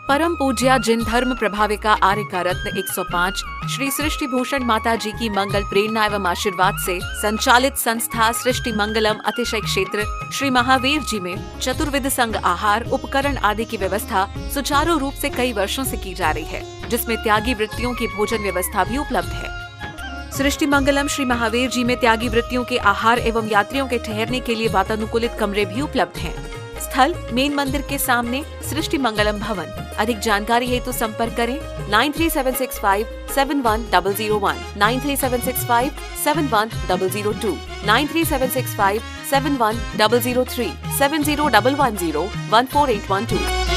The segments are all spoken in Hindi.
परम पूज्या जिन धर्म प्रभाविका आर्य का रत्न 105 श्री सृष्टि भूषण माता जी की मंगल प्रेरणा एवं आशीर्वाद से संचालित संस्था सृष्टि मंगलम अतिशय क्षेत्र श्री महावीर जी में चतुर्विध संघ आहार उपकरण आदि की व्यवस्था सुचारू रूप से कई वर्षों से की जा रही है, जिसमें त्यागी वृत्तियों की भोजन व्यवस्था भी उपलब्ध है। सृष्टि मंगलम श्री महावीर जी में त्यागी वृत्तियों के आहार एवं यात्रियों के ठहरने के लिए वातानुकूलित कमरे भी उपलब्ध हैं। स्थल मेन मंदिर के सामने सृष्टि मंगलम भवन। अधिक जानकारी हेतु संपर्क करें 9376571001, 9376571002, 9376571003, 7011014812।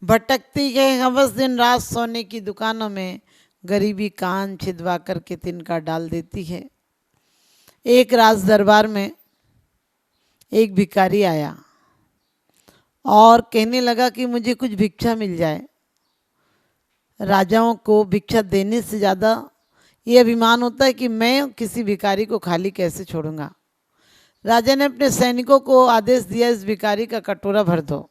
भटकती है हवस दिन रात सोने की दुकानों में, गरीबी कान छिदवा करके तिनका डाल देती है। एक राज दरबार में एक भिखारी आया और कहने लगा कि मुझे कुछ भिक्षा मिल जाए। राजाओं को भिक्षा देने से ज़्यादा ये अभिमान होता है कि मैं किसी भिखारी को खाली कैसे छोड़ूंगा। राजा ने अपने सैनिकों को आदेश दिया, इस भिखारी का कटोरा भर दो।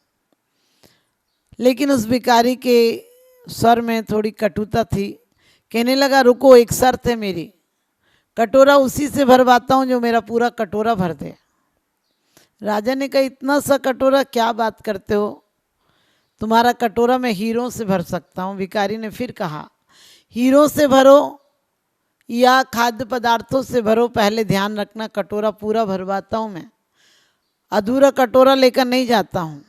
लेकिन उस भिखारी के स्वर में थोड़ी कटुता थी। कहने लगा, रुको, एक शर्त है मेरी, कटोरा उसी से भरवाता हूँ जो मेरा पूरा कटोरा भर दे। राजा ने कहा, इतना सा कटोरा, क्या बात करते हो, तुम्हारा कटोरा मैं हीरों से भर सकता हूँ। भिखारी ने फिर कहा, हीरों से भरो या खाद्य पदार्थों से भरो, पहले ध्यान रखना कटोरा पूरा भरवाता हूँ मैं, अधूरा कटोरा लेकर नहीं जाता हूँ।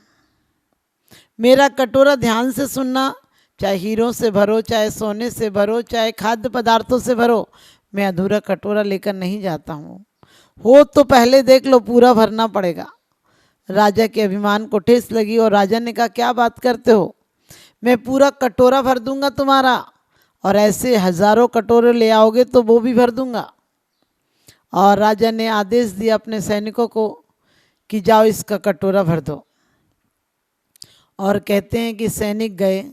मेरा कटोरा ध्यान से सुनना, चाहे हीरों से भरो, चाहे सोने से भरो, चाहे खाद्य पदार्थों से भरो, मैं अधूरा कटोरा लेकर नहीं जाता हूँ। हो तो पहले देख लो, पूरा भरना पड़ेगा। राजा के अभिमान को ठेस लगी और राजा ने कहा, क्या बात करते हो, मैं पूरा कटोरा भर दूंगा तुम्हारा, और ऐसे हजारों कटोरे ले आओगे तो वो भी भर दूंगा। और राजा ने आदेश दिया अपने सैनिकों को कि जाओ इसका कटोरा भर दो। और कहते हैं कि सैनिक गए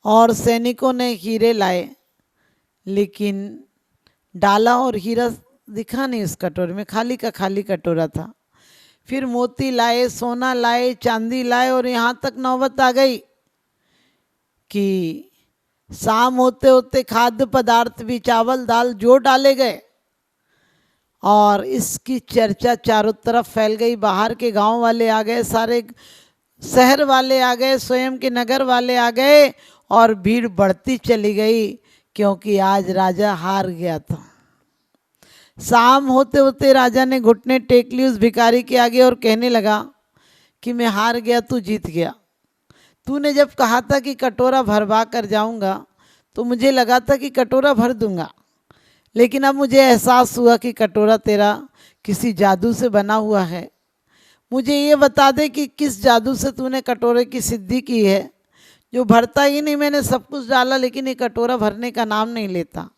और सैनिकों ने हीरे लाए, लेकिन डाला और हीरा दिखा नहीं उस कटोरे में, खाली का खाली कटोरा था। फिर मोती लाए, सोना लाए, चांदी लाए, और यहाँ तक नौबत आ गई कि शाम होते होते खाद्य पदार्थ भी, चावल दाल जो डाले गए, और इसकी चर्चा चारों तरफ फैल गई। बाहर के गांव वाले आ गए, सारे शहर वाले आ गए, स्वयं के नगर वाले आ गए, और भीड़ बढ़ती चली गई, क्योंकि आज राजा हार गया था। शाम होते होते राजा ने घुटने टेक ली उस भिखारी के आगे और कहने लगा कि मैं हार गया, तू जीत गया। तूने जब कहा था कि कटोरा भरवा कर जाऊंगा तो मुझे लगा था कि कटोरा भर दूंगा, लेकिन अब मुझे एहसास हुआ कि कटोरा तेरा किसी जादू से बना हुआ है। मुझे ये बता दे कि किस जादू से तूने कटोरे की सिद्धि की है, जो भरता ही नहीं, मैंने सब कुछ डाला लेकिन ये कटोरा भरने का नाम नहीं लेता।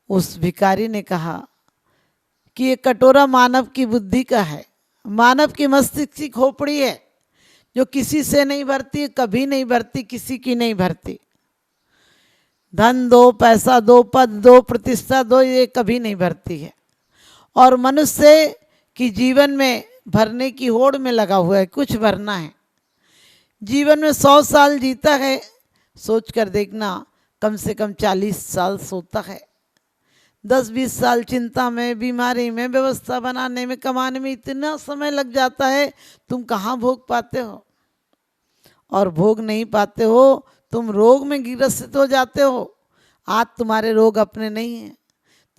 उस भिखारी ने कहा कि ये कटोरा मानव की बुद्धि का है, मानव की मस्तिष्क की खोपड़ी है, जो किसी से नहीं भरती, कभी नहीं भरती, किसी की नहीं भरती। धन दो, पैसा दो, पद दो, प्रतिष्ठा दो, ये कभी नहीं भरती है। और मनुष्य की जीवन में भरने की होड़ में लगा हुआ है, कुछ भरना है। जीवन में 100 साल जीता है, सोच कर देखना कम से कम 40 साल सोता है, 10-20 साल चिंता में, बीमारी में, व्यवस्था बनाने में, कमाने में इतना समय लग जाता है। तुम कहाँ भोग पाते हो? और भोग नहीं पाते हो, तुम रोग में ग्रसित हो जाते हो। आज तुम्हारे रोग अपने नहीं हैं।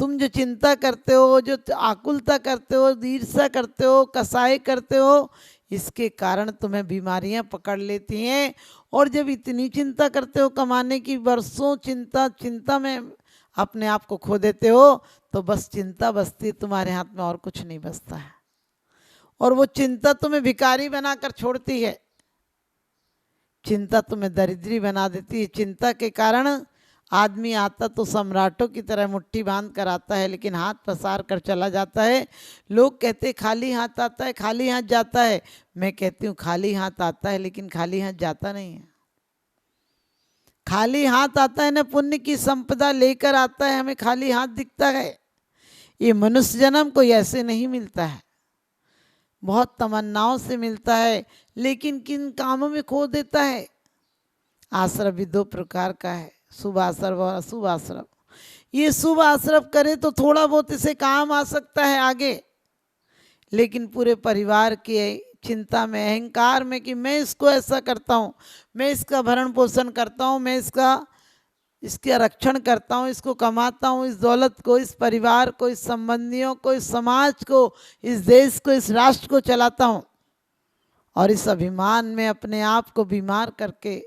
तुम जो चिंता करते हो, जो आकुलता करते हो, ईर्ष्या करते हो, कसाई करते हो, इसके कारण तुम्हें बीमारियां पकड़ लेती हैं। और जब इतनी चिंता करते हो कमाने की, वर्षों चिंता में अपने आप को खो देते हो, तो बस चिंता बसती, तुम्हारे हाथ में और कुछ नहीं बचता है। और वो चिंता तुम्हें भिखारी बनाकर छोड़ती है, चिंता तुम्हें दरिद्री बना देती है। चिंता के कारण आदमी आता तो सम्राटों की तरह मुट्ठी बांध कर आता है, लेकिन हाथ पसार कर चला जाता है। लोग कहते खाली हाथ आता है, खाली हाथ जाता है। मैं कहती हूँ खाली हाथ आता है, लेकिन खाली हाथ जाता नहीं है। खाली हाथ आता है ना, पुण्य की संपदा लेकर आता है, हमें खाली हाथ दिखता है। ये मनुष्य जन्म कोई ऐसे नहीं मिलता है, बहुत तमन्नाओं से मिलता है, लेकिन किन कामों में खो देता है। आश्रम भी 2 प्रकार का है, शुभ आश्रम और अशुभ आश्रम। ये शुभ आश्रम करे तो थोड़ा बहुत इसे काम आ सकता है आगे, लेकिन पूरे परिवार की चिंता में, अहंकार में कि मैं इसको ऐसा करता हूँ, मैं इसका भरण पोषण करता हूँ, मैं इसका रक्षण करता हूँ, इसको कमाता हूँ, इस दौलत को, इस परिवार को, इस संबंधियों को, इस समाज को, इस देश को, इस राष्ट्र को चलाता हूँ। और इस अभिमान में अपने आप को बीमार करके,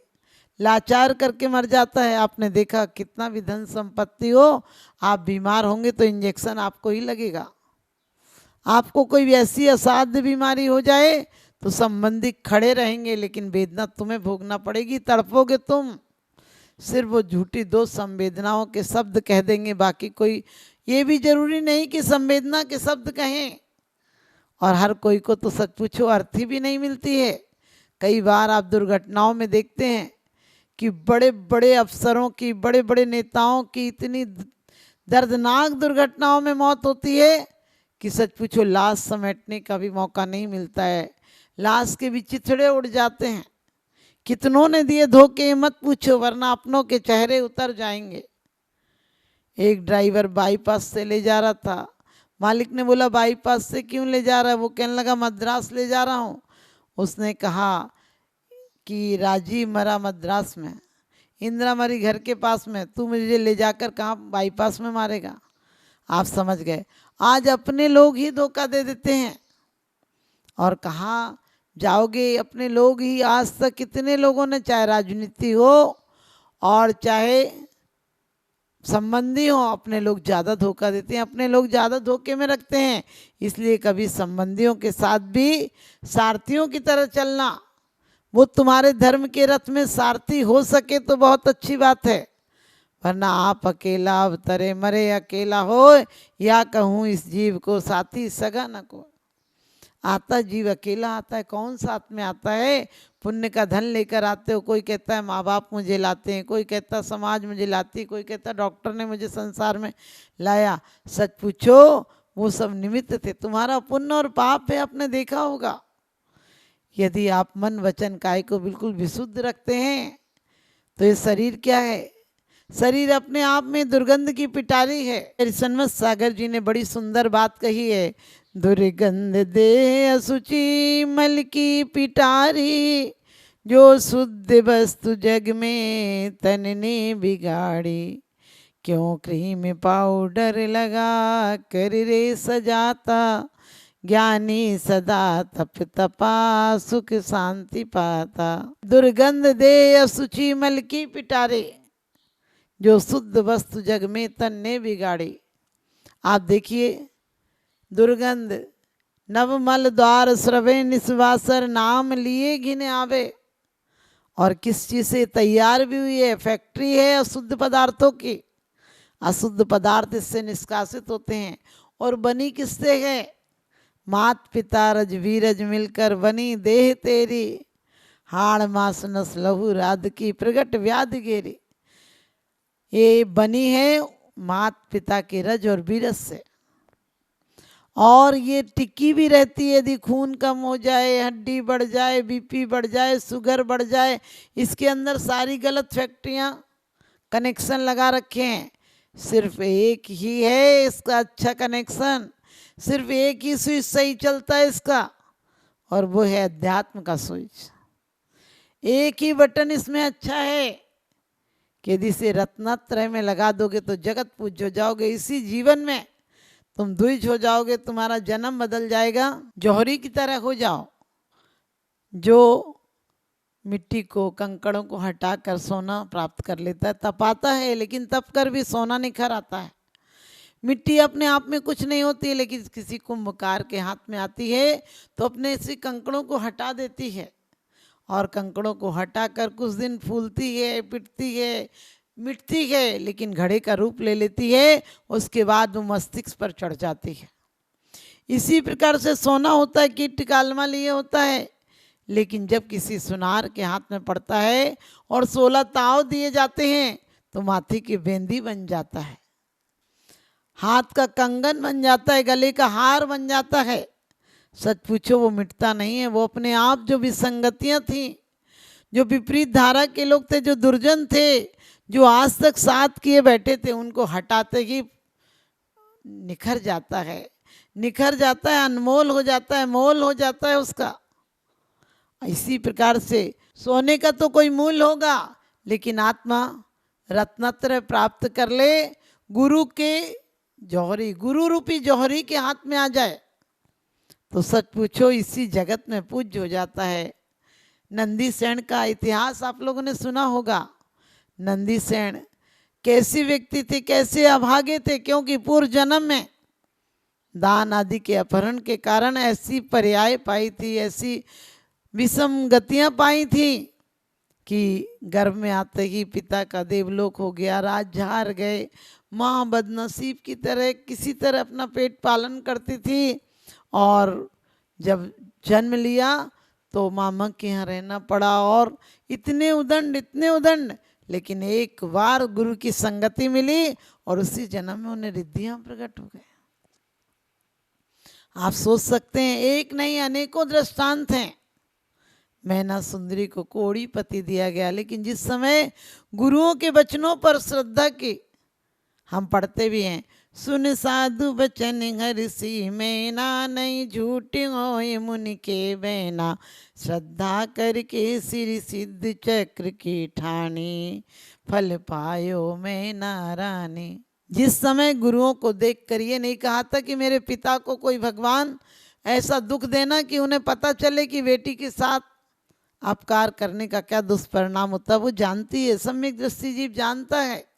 लाचार करके मर जाता है। आपने देखा कितना भी धन संपत्ति हो, आप बीमार होंगे तो इंजेक्शन आपको ही लगेगा। आपको कोई ऐसी असाध्य बीमारी हो जाए तो संबंधी खड़े रहेंगे, लेकिन वेदना तुम्हें भोगना पड़ेगी, तड़पोगे तुम। सिर्फ वो झूठी 2 संवेदनाओं के शब्द कह देंगे, बाकी कोई ये भी जरूरी नहीं कि संवेदना के शब्द कहें। और हर कोई को तो सच पूछो अर्थी भी नहीं मिलती है। कई बार आप दुर्घटनाओं में देखते हैं कि बड़े बड़े अफसरों की, बड़े बड़े नेताओं की इतनी दर्दनाक दुर्घटनाओं में मौत होती है कि सच पूछो लाश समेटने का भी मौका नहीं मिलता है। लाश के भी चिथड़े उड़ जाते हैं। कितनों ने दिए धोखे, मत पूछो, वरना अपनों के चेहरे उतर जाएंगे। एक ड्राइवर बाईपास से ले जा रहा था, मालिक ने बोला बाईपास से क्यों ले जा रहा है? वो कहने लगा मद्रास ले जा रहा हूँ। उसने कहा कि राजीव मरा मद्रास में, इंदिरा मरी घर के पास में, तू मुझे ले जाकर कहाँ बाईपास में मारेगा? आप समझ गए। आज अपने लोग ही धोखा दे देते हैं। और कहाँ जाओगे? अपने लोग ही। आज तक कितने लोगों ने, चाहे राजनीति हो और चाहे संबंधी हो, अपने लोग ज़्यादा धोखा देते हैं, अपने लोग ज़्यादा धोखे में रखते हैं। इसलिए कभी संबंधियों के साथ भी सारथियों की तरह चलना। वो तुम्हारे धर्म के रथ में सारथी हो सके तो बहुत अच्छी बात है, वरना आप अकेला अवतरे मरे अकेला हो, या कहूँ इस जीव को साथी सगा न को। आता जीव अकेला आता है, कौन साथ में आता है? पुण्य का धन लेकर आते हो। कोई कहता है माँ बाप मुझे लाते हैं, कोई कहता है समाज मुझे लाती, कोई कहता है डॉक्टर ने मुझे संसार में लाया। सच पूछो वो सब निमित्त थे, तुम्हारा पुण्य और पाप है, आपने देखा होगा। यदि आप मन वचन काया को बिल्कुल विशुद्ध रखते हैं तो ये शरीर क्या है? शरीर अपने आप में दुर्गंध की पिटारी है। सन्मत सागर जी ने बड़ी सुंदर बात कही है, दुर्गंध दे असुचि मल की पिटारी, जो शुद्ध वस्तु जग में तन ने बिगाड़ी, क्यों क्रीम पाउडर लगा कर रे सजाता, ज्ञानी सदा तप तपा सुख शांति पाता। दुर्गंध दे असुचि मल की पिटारे, जो शुद्ध वस्तु जग में तन ने बिगाड़ी। आप देखिए दुर्गंध, नवमल द्वार स्रवे निस्वासर, नाम लिए घिने आवे। और किस चीज से तैयार भी हुई है? फैक्ट्री है अशुद्ध पदार्थों की। अशुद्ध पदार्थ इससे निष्कासित होते हैं। और बनी किससे है? मात पिता रज वीरज मिलकर बनी देह तेरी, हाड़ मास नस लहू राध की प्रगट व्याध गेरी। ये बनी है मात पिता के रज और वीरज से, और ये टिकी भी रहती है। यदि खून कम हो जाए, हड्डी बढ़ जाए, बीपी बढ़ जाए, शुगर बढ़ जाए, इसके अंदर सारी गलत फैक्ट्रियाँ कनेक्शन लगा रखे हैं, सिर्फ एक ही है इसका अच्छा कनेक्शन, सिर्फ एक ही स्विच सही चलता है इसका, और वो है अध्यात्म का स्विच। एक ही बटन इसमें अच्छा है कि यदि इसे रत्नत्रय में लगा दोगे तो जगत पूज्य हो जाओगे। इसी जीवन में तुम द्विज हो जाओगे, तुम्हारा जन्म बदल जाएगा, जौहरी की तरह हो जाओ, जो मिट्टी को कंकड़ों को हटाकर सोना प्राप्त कर लेता है। तपाता है लेकिन तप कर भी सोना निखर आता है। मिट्टी अपने आप में कुछ नहीं होती है, लेकिन किसी कुंभकार के हाथ में आती है तो अपने से कंकड़ों को हटा देती है, और कंकड़ों को हटाकर कुछ दिन फूलती है, पिटती है, मिटती है, लेकिन घड़े का रूप ले लेती है। उसके बाद वो मस्तिष्क पर चढ़ जाती है। इसी प्रकार से सोना होता है, कीट कालमा लिए होता है, लेकिन जब किसी सुनार के हाथ में पड़ता है और 16 ताव दिए जाते हैं तो माथे की बेंदी बन जाता है, हाथ का कंगन बन जाता है, गले का हार बन जाता है। सच पूछो वो मिटता नहीं है। वो अपने आप जो विसंगतियां थी, जो विपरीत धारा के लोग थे, जो दुर्जन थे, जो आज तक साथ किए बैठे थे, उनको हटाते ही निखर जाता है, निखर जाता है, अनमोल हो जाता है, मोल हो जाता है उसका। इसी प्रकार से सोने का तो कोई मूल होगा, लेकिन आत्मा रत्नत्रय प्राप्त कर ले, गुरु के जौहरी, गुरु रूपी जौहरी के हाथ में आ जाए तो सच पूछो इसी जगत में पूज्य हो जाता है। नंदी सेन का इतिहास आप लोगों ने सुना होगा। नंदी सेन कैसे व्यक्ति थे, कैसे अभागे थे, क्योंकि पूर्व जन्म में दान आदि के अपहरण के कारण ऐसी पर्याय पाई थी, ऐसी विषम गतियां पाई थी कि गर्भ में आते ही पिता का देवलोक हो गया, राज हार गए। माँ बदनसीब की तरह किसी तरह अपना पेट पालन करती थी, और जब जन्म लिया तो मामा के यहाँ रहना पड़ा, और इतने उदंड, लेकिन एक बार गुरु की संगति मिली और उसी जन्म में उन्हें रिद्धियां प्रकट हो गए। आप सोच सकते हैं, एक नहीं अनेकों दृष्टांत हैं। मैना सुंदरी को कोड़ीपति दिया गया, लेकिन जिस समय गुरुओं के वचनों पर श्रद्धा की, हम पढ़ते भी हैं, सुन साधु बचन हरिषि मैना, नहीं झूठी होए मुनि के बैना, श्रद्धा करके सिर सिद्ध चक्र की ठानी, फल पायो मैना रानी। जिस समय गुरुओं को देखकर ये नहीं कहा था कि मेरे पिता को कोई भगवान ऐसा दुख देना कि उन्हें पता चले कि बेटी के साथ अपकार करने का क्या दुष्परिणाम होता है। वो जानती है, सम्यक दृष्टि जीव जानता है,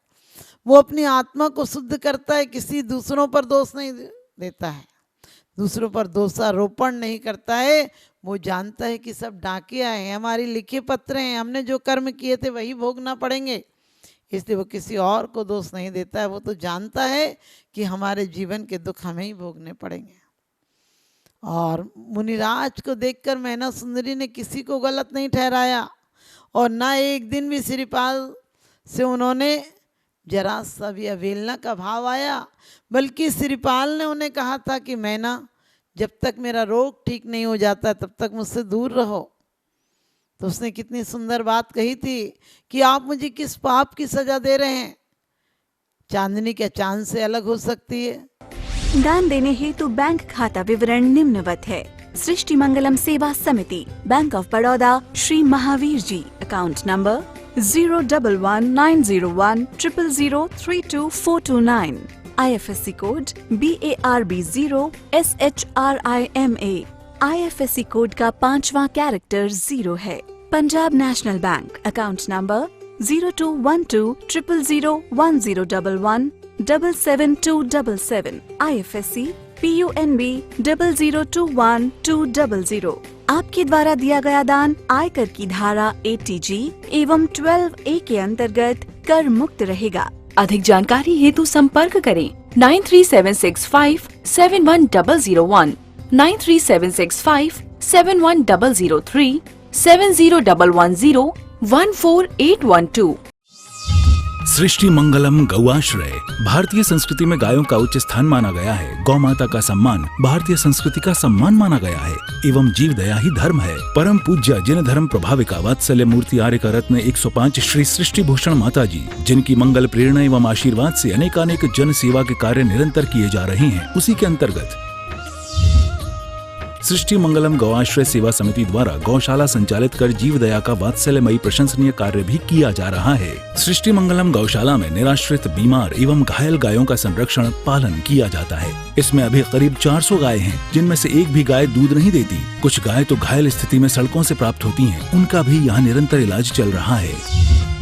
वो अपनी आत्मा को शुद्ध करता है, किसी दूसरों पर दोष नहीं देता है, दूसरों पर दोषारोपण नहीं करता है। वो जानता है कि सब डाकिया है, हमारी लिखे पत्र हैं, हमने जो कर्म किए थे वही भोगना पड़ेंगे, इसलिए वो किसी और को दोष नहीं देता है। वो तो जानता है कि हमारे जीवन के दुख हमें ही भोगने पड़ेंगे। और मुनिराज को देखकर मैना सुंदरी ने किसी को गलत नहीं ठहराया, और ना एक दिन भी श्रीपाल से उन्होंने जरा सा भी अवहेलना का भाव आया, बल्कि श्रीपाल ने उन्हें कहा था कि मैना, जब तक मेरा रोग ठीक नहीं हो जाता तब तक मुझसे दूर रहो। तो उसने कितनी सुंदर बात कही थी कि आप मुझे किस पाप की सजा दे रहे हैं, चांदनी क्या चांद से अलग हो सकती है। दान देने हेतु बैंक खाता विवरण निम्नवत है। सृष्टि Mangalam Seva Samiti, Bank of Baroda, Shri Mahavir ji, account number 0119010032429, IFSC code BARB0SHRIMA, IFSC code का 5वां कैरेक्टर 0 है। Punjab National Bank, account number 0212000111 77277, IFSC PUNB 0021200। आपके द्वारा दिया गया दान आयकर की धारा ATG एवं 12A के अंतर्गत कर मुक्त रहेगा। अधिक जानकारी हेतु संपर्क करें 9376571001, 9376571003, 70110148112। सृष्टि मंगलम गौआश्रय। भारतीय संस्कृति में गायों का उच्च स्थान माना गया है। गौ माता का सम्मान भारतीय संस्कृति का सम्मान माना गया है एवं जीव दया ही धर्म है। परम पूज्य जिन धर्म प्रभाविका वात्सल्य मूर्ति आर्य का रत्न 105 श्री सृष्टि भूषण माता जी, जिनकी मंगल प्रेरणा एवं आशीर्वाद से अनेकानेक जन सेवा के कार्य निरंतर किए जा रहे हैं, उसी के अंतर्गत सृष्टि मंगलम गौआश्रय सेवा समिति द्वारा गौशाला संचालित कर जीव दया का वात्सल्यमयी प्रशंसनीय कार्य भी किया जा रहा है। सृष्टि मंगलम गौशाला में निराश्रित, बीमार एवं घायल गायों का संरक्षण पालन किया जाता है। इसमें अभी करीब 400 गाय हैं, जिनमें से एक भी गाय दूध नहीं देती। कुछ गाय तो घायल स्थिति में सड़कों से प्राप्त होती हैं, उनका भी यहाँ निरंतर इलाज चल रहा है।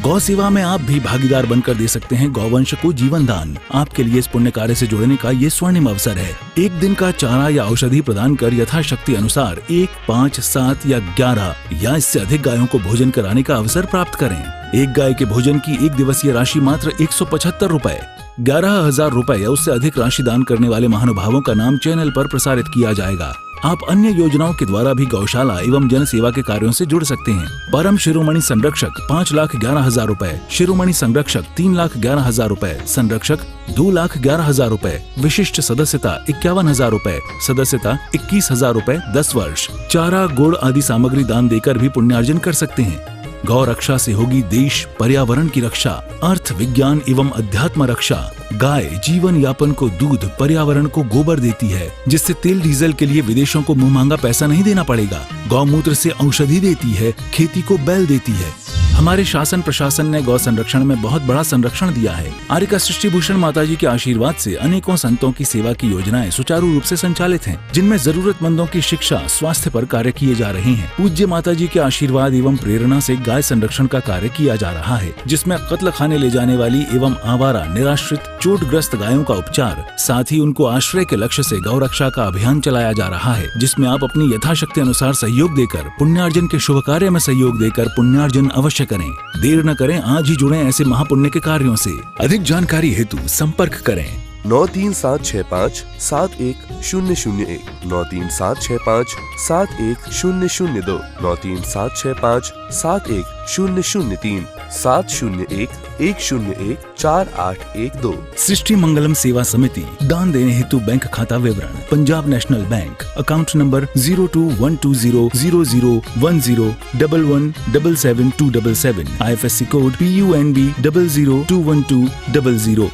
गौ सेवा में आप भी भागीदार बनकर दे सकते हैं गौवंश को जीवन दान। आपके लिए इस पुण्य कार्य से जुड़ने का ये स्वर्णिम अवसर है। एक दिन का चारा या औषधि प्रदान कर यथाशक्ति अनुसार 1, 5, 7 या 11 या इससे अधिक गायों को भोजन कराने का अवसर प्राप्त करें। एक गाय के भोजन की 1 दिवसीय राशि मात्र 175 रुपए। 11,000 रुपए या उससे अधिक राशि दान करने वाले महानुभावों का नाम चैनल पर प्रसारित किया जाएगा। आप अन्य योजनाओं के द्वारा भी गौशाला एवं जन सेवा के कार्यों से जुड़ सकते हैं। परम शिरोमणि संरक्षक 5,11,000 रुपए, शिरोमणि संरक्षक 3,11,000 रुपए, संरक्षक 2,11,000 रुपए, विशिष्ट सदस्यता 51,000 रुपए, सदस्यता 21,000 रुपए 10 वर्ष। चारा, गुड़ आदि सामग्री दान देकर भी पुण्यार्जन कर सकते हैं। गौ रक्षा से होगी देश पर्यावरण की रक्षा, अर्थ विज्ञान एवं अध्यात्म रक्षा। गाय जीवन यापन को दूध, पर्यावरण को गोबर देती है, जिससे तेल डीजल के लिए विदेशों को मुंह मांगा पैसा नहीं देना पड़ेगा। गौमूत्र से औषधि देती है, खेती को बैल देती है। हमारे शासन प्रशासन ने गौ संरक्षण में बहुत बड़ा संरक्षण दिया है। आर्य का सृष्टि भूषण माता जी के आशीर्वाद से अनेकों संतों की सेवा की योजनाएं सुचारू रूप से संचालित हैं, जिनमें जरूरतमंदों की शिक्षा, स्वास्थ्य पर कार्य किए जा रहे हैं। पूज्य माता जी के आशीर्वाद एवं प्रेरणा से गाय संरक्षण का कार्य किया जा रहा है, जिसमें कत्ल खाने ले जाने वाली एवं आवारा, निराश्रित, चोटग्रस्त गायों का उपचार, साथ ही उनको आश्रय के लक्ष्य से गौ रक्षा का अभियान चलाया जा रहा है, जिसमें आप अपनी यथाशक्ति अनुसार सहयोग देकर पुण्यार्जन के शुभ कार्य में सहयोग देकर पुण्यार्जन अवश्य करें। देर न करें, आज ही जुड़ें ऐसे महापुण्य के कार्यों से। अधिक जानकारी हेतु संपर्क करें 93765 71001, 93765 71002, 93765 71003, 701-101-4812। सृष्टि मंगलम सेवा समिति। दान देने हेतु बैंक खाता विवरण: Punjab National Bank, account number 0212001011777277, IFSC code PUNB 0021200।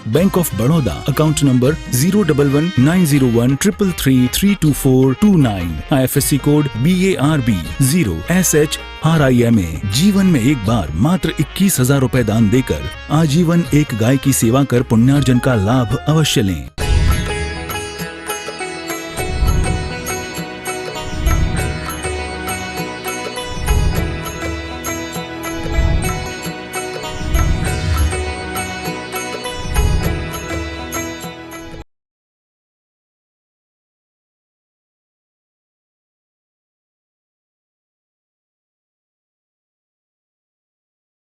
Bank of Baroda, account number 0119013332429, IFSC code BARB 0SHRIMA। जीवन में एक बार मात्र 21,000 रुपए दान देकर आजीवन एक गाय की सेवा कर पुण्यार्जन का लाभ अवश्य लें।